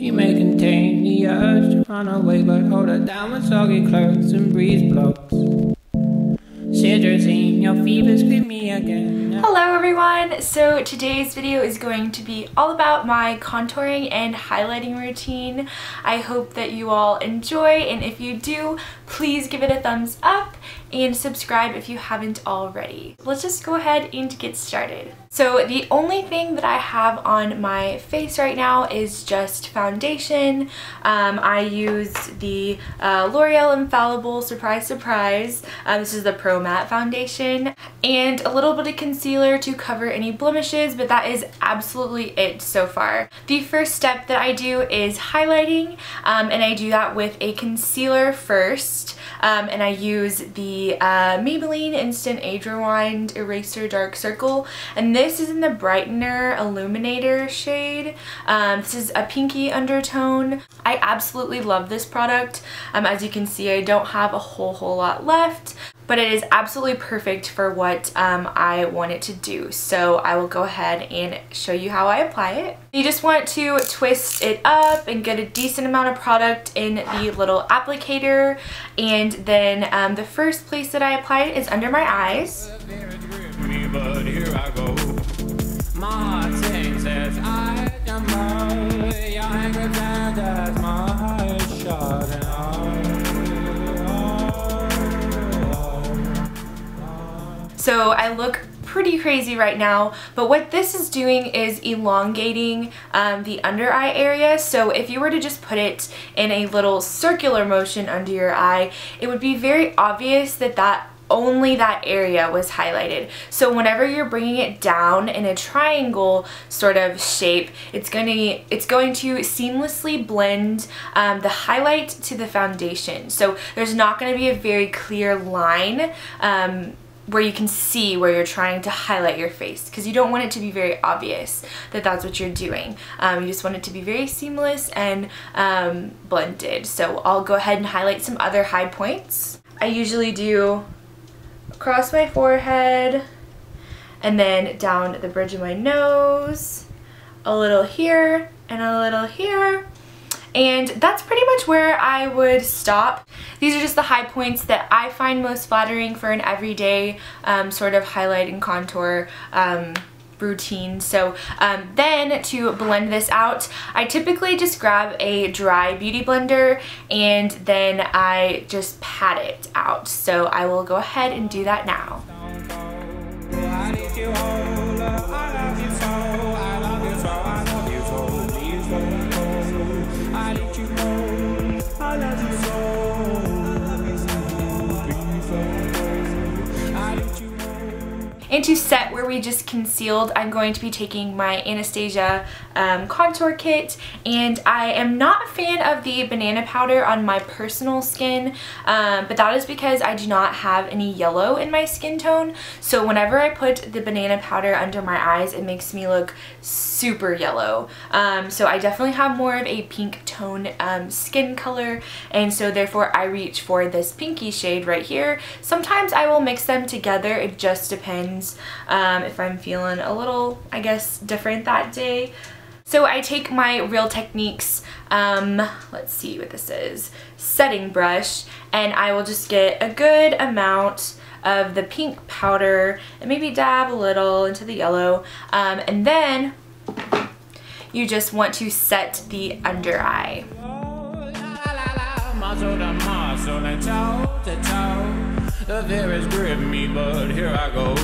She may contain the urge to run away, but hold her down with soggy clothes and breeze blocks. Cetirizine, your fevers grip me again. Hello everyone! So today's video is going to be all about my contouring and highlighting routine. I hope that you all enjoy, and if you do, please give it a thumbs up and subscribe if you haven't already. Let's just go ahead and get started. So the only thing that I have on my face right now is just foundation. I use the L'Oreal Infallible, surprise surprise. This is the Pro Matte foundation, and a little bit of concealer to cover any blemishes, but that is absolutely it so far. The first step that I do is highlighting, and I do that with a concealer first. And I use the Maybelline Instant Age Rewind Eraser Dark Circle, and this is in the Brightener Illuminator shade. This is a pinky undertone. I absolutely love this product. As you can see, I don't have a whole lot left, but it is absolutely perfect for what I want it to do. So I will go ahead and show you how I apply it. You just want to twist it up and get a decent amount of product in the little applicator, and then the first place that I apply it is under my eyes. So I look pretty crazy right now, but what this is doing is elongating the under eye area. So if you were to just put it in a little circular motion under your eye, it would be very obvious that only that area was highlighted. So whenever you're bringing it down in a triangle sort of shape, it's going to seamlessly blend the highlight to the foundation. So there's not going to be a very clear line where you can see where you're trying to highlight your face, because you don't want it to be very obvious that that's what you're doing. You just want it to be very seamless and blended. So I'll go ahead and highlight some other high points. I usually do across my forehead, and then down the bridge of my nose, a little here and a little here. And that's pretty much where I would stop. These are just the high points that I find most flattering for an everyday sort of highlight and contour routine. So then to blend this out, I typically just grab a dry beauty blender and then I just pat it out. So I will go ahead and do that now. And to set where we just concealed, I'm going to be taking my Anastasia Contour Kit, and I am not a fan of the banana powder on my personal skin, but that is because I do not have any yellow in my skin tone. So whenever I put the banana powder under my eyes, it makes me look super yellow. So I definitely have more of a pink tone skin color, and so therefore I reach for this pinky shade right here. Sometimes I will mix them together, it just depends if I'm feeling a little, I guess, different that day. So I take my Real Techniques, let's see what this is, setting brush, and I will just get a good amount of the pink powder and maybe dab a little into the yellow, and then you just want to set the under eye. The fears grip me, but here I go.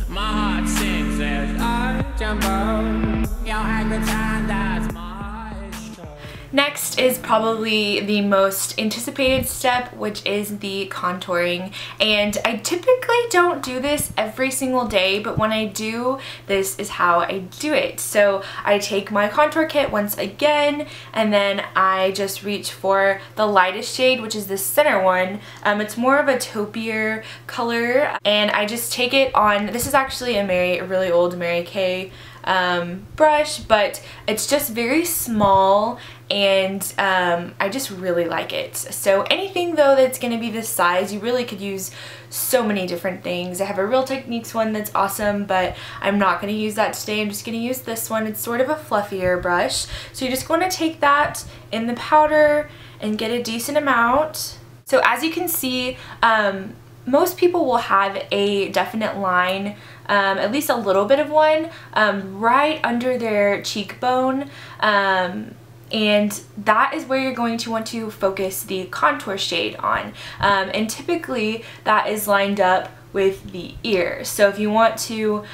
My heart sings as I jump out. Y'all had the time, that's my show. Next is probably the most anticipated step, which is the contouring. And I typically don't do this every single day, but when I do, this is how I do it. So I take my contour kit once again, and then I just reach for the lightest shade, which is the center one. It's more of a taupier color, and I just take it on, this is actually a really old Mary Kay brush, but it's just very small, and I just really like it. So anything though that's going to be this size, you really could use so many different things. I have a Real Techniques one that's awesome, but I'm not going to use that today. I'm just going to use this one. It's sort of a fluffier brush. So you're just going to take that in the powder and get a decent amount. So as you can see, most people will have a definite line, at least a little bit of one, right under their cheekbone. And that is where you're going to want to focus the contour shade on. And typically that is lined up with the ear. So if you want to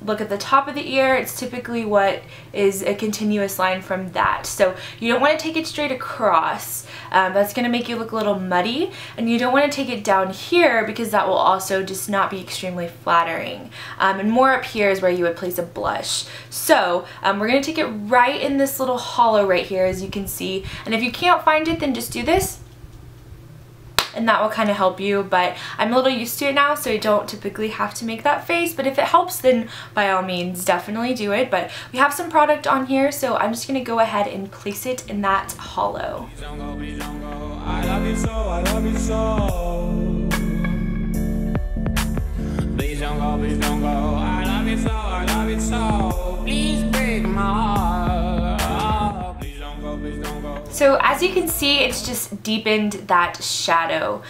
look at the top of the ear, it's typically what is a continuous line from that. So you don't want to take it straight across. That's going to make you look a little muddy, and you don't want to take it down here because that will also just not be extremely flattering. And more up here is where you would place a blush. So we're going to take it right in this little hollow right here, as you can see. And if you can't find it, then just do this, and that will kind of help you. But I'm a little used to it now, so I don't typically have to make that face, but if it helps, then by all means definitely do it. But we have some product on here, so I'm just going to go ahead and place it in that hollow. Please don't go, please don't go. I love you so, I love you so. Please don't go, please don't go. I love you so, I love you so. Please break my heart. Please don't go, please don't go. So as you can see, it's just deepened that shadow.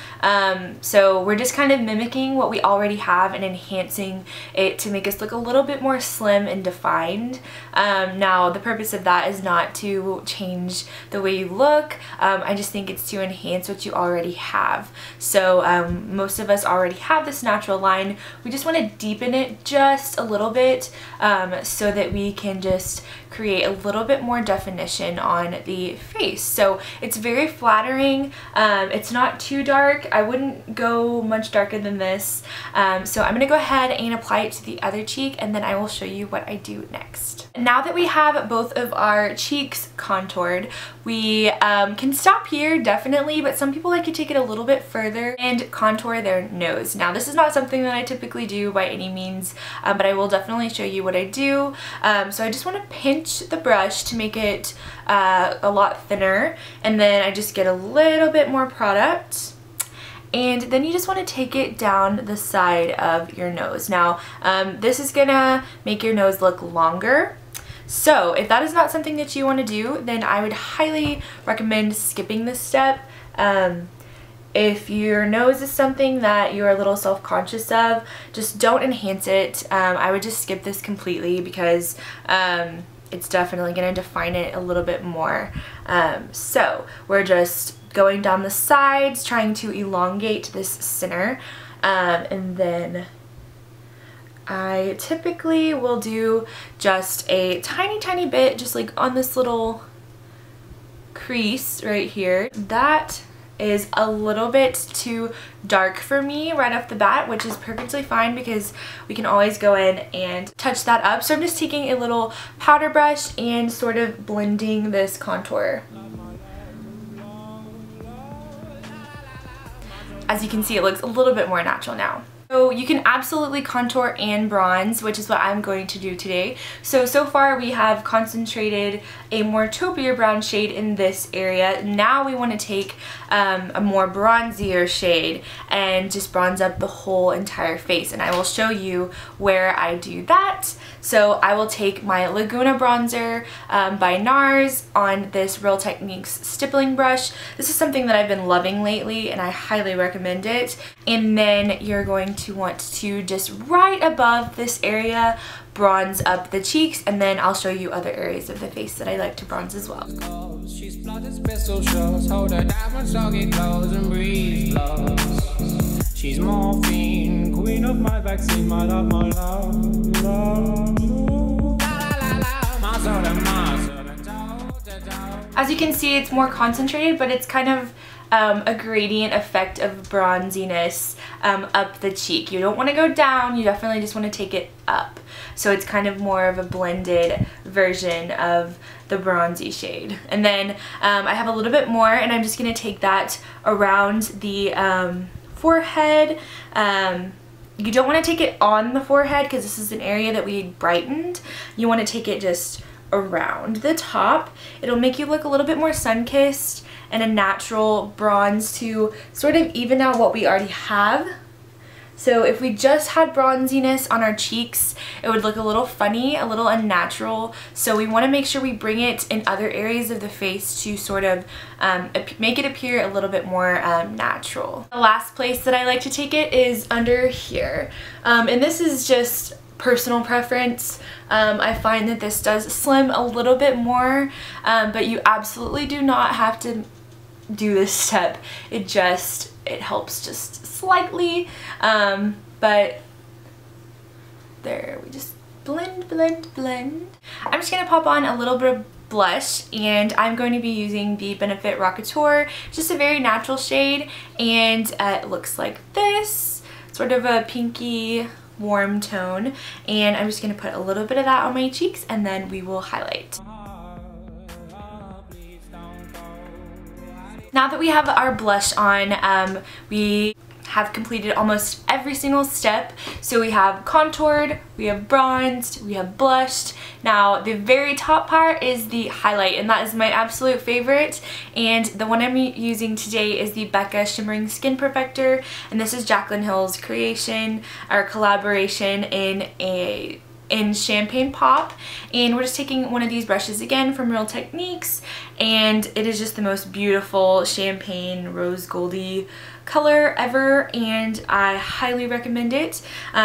So we're just kind of mimicking what we already have and enhancing it to make us look a little bit more slim and defined. Now the purpose of that is not to change the way you look. I just think it's to enhance what you already have. So most of us already have this natural line. We just want to deepen it just a little bit so that we can just create a little bit more definition on the face. So it's very flattering. It's not too dark. I wouldn't go much darker than this. So I'm going to go ahead and apply it to the other cheek, and then I will show you what I do next. Now that we have both of our cheeks contoured, we can stop here definitely, but some people like to take it a little bit further and contour their nose. Now this is not something that I typically do by any means, but I will definitely show you what I do. So I just want to pinch the brush to make it a lot thinner, and then I just get a little bit more product. And then you just want to take it down the side of your nose. Now, this is gonna make your nose look longer. So if that is not something that you want to do, then I would highly recommend skipping this step. If your nose is something that you're a little self-conscious of, just don't enhance it. I would just skip this completely because it's definitely going to define it a little bit more. So we're just going down the sides, trying to elongate this center, and then I typically will do just a tiny bit, just like on this little crease right here. That is a little bit too dark for me right off the bat, which is perfectly fine because we can always go in and touch that up. So I'm just taking a little powder brush and sort of blending this contour. As you can see, it looks a little bit more natural now. So you can absolutely contour and bronze, which is what I'm going to do today. So far we have concentrated a more taupier brown shade in this area. Now we want to take a more bronzier shade and just bronze up the whole entire face. And I will show you where I do that. So I will take my Laguna bronzer by NARS on this Real Techniques stippling brush. This is something that I've been loving lately and I highly recommend it. And then you're going to want to just right above this area bronze up the cheeks, and then I'll show you other areas of the face that I like to bronze as well. She's plotted pistol shots, hold her down when soggy clothes and breeze blows. She's morphine, queen of my vaccine, my love, my love, love. As you can see, it's more concentrated, but it's kind of a gradient effect of bronziness up the cheek. You don't want to go down, you definitely just want to take it up. So it's kind of more of a blended version of the bronzy shade. And then I have a little bit more, and I'm just going to take that around the forehead you don't want to take it on the forehead because this is an area that we brightened. You want to take it just around the top. It'll make you look a little bit more sun-kissed and a natural bronze to sort of even out what we already have. So if we just had bronziness on our cheeks, it would look a little funny, a little unnatural. So we want to make sure we bring it in other areas of the face to sort of make it appear a little bit more natural. The last place that I like to take it is under here. And this is just personal preference. I find that this does slim a little bit more, but you absolutely do not have to do this step. It helps just slightly, but there, we just blend, blend, blend. I'm just gonna pop on a little bit of blush, and I'm going to be using the Benefit Rockateur, just a very natural shade, and it looks like this, sort of a pinky warm tone, and I'm just gonna put a little bit of that on my cheeks, and then we will highlight. Now that we have our blush on, we have completed almost every single step. So we have contoured, we have bronzed, we have blushed. Now the very top part is the highlight, and that is my absolute favorite. And the one I'm using today is the Becca Shimmering Skin Perfector, and this is Jaclyn Hill's creation or collaboration in Champaign Pop, and we're just taking one of these brushes again from Real Techniques, and it is just the most beautiful champagne rose goldy color ever, and I highly recommend it.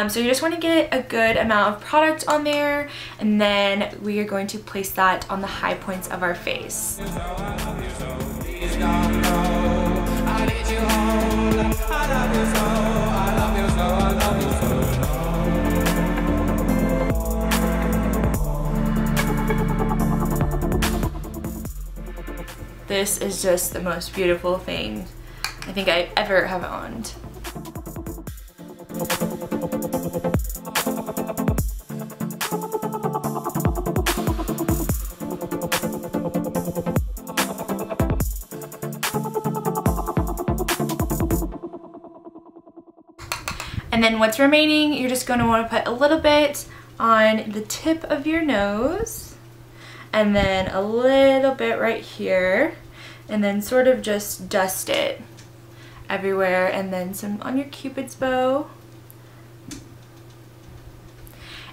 So you just want to get a good amount of product on there, and then we are going to place that on the high points of our face. This is just the most beautiful thing I think I ever have owned. And then what's remaining, you're just going to want to put a little bit on the tip of your nose, and then a little bit right here, and then sort of just dust it everywhere, and then some on your Cupid's bow.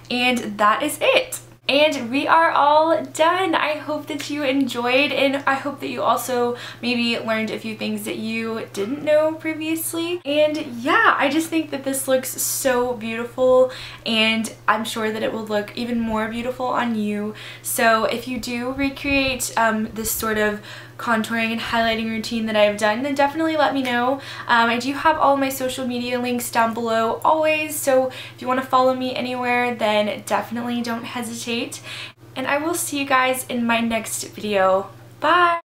And that is it. And we are all done. I hope that you enjoyed, and I hope that you also maybe learned a few things that you didn't know previously. And yeah, I just think that this looks so beautiful, and I'm sure that it will look even more beautiful on you. So if you do recreate this sort of contouring and highlighting routine that I've done, then definitely let me know. I do have all my social media links down below always, so if you want to follow me anywhere, then definitely don't hesitate. And I will see you guys in my next video. Bye!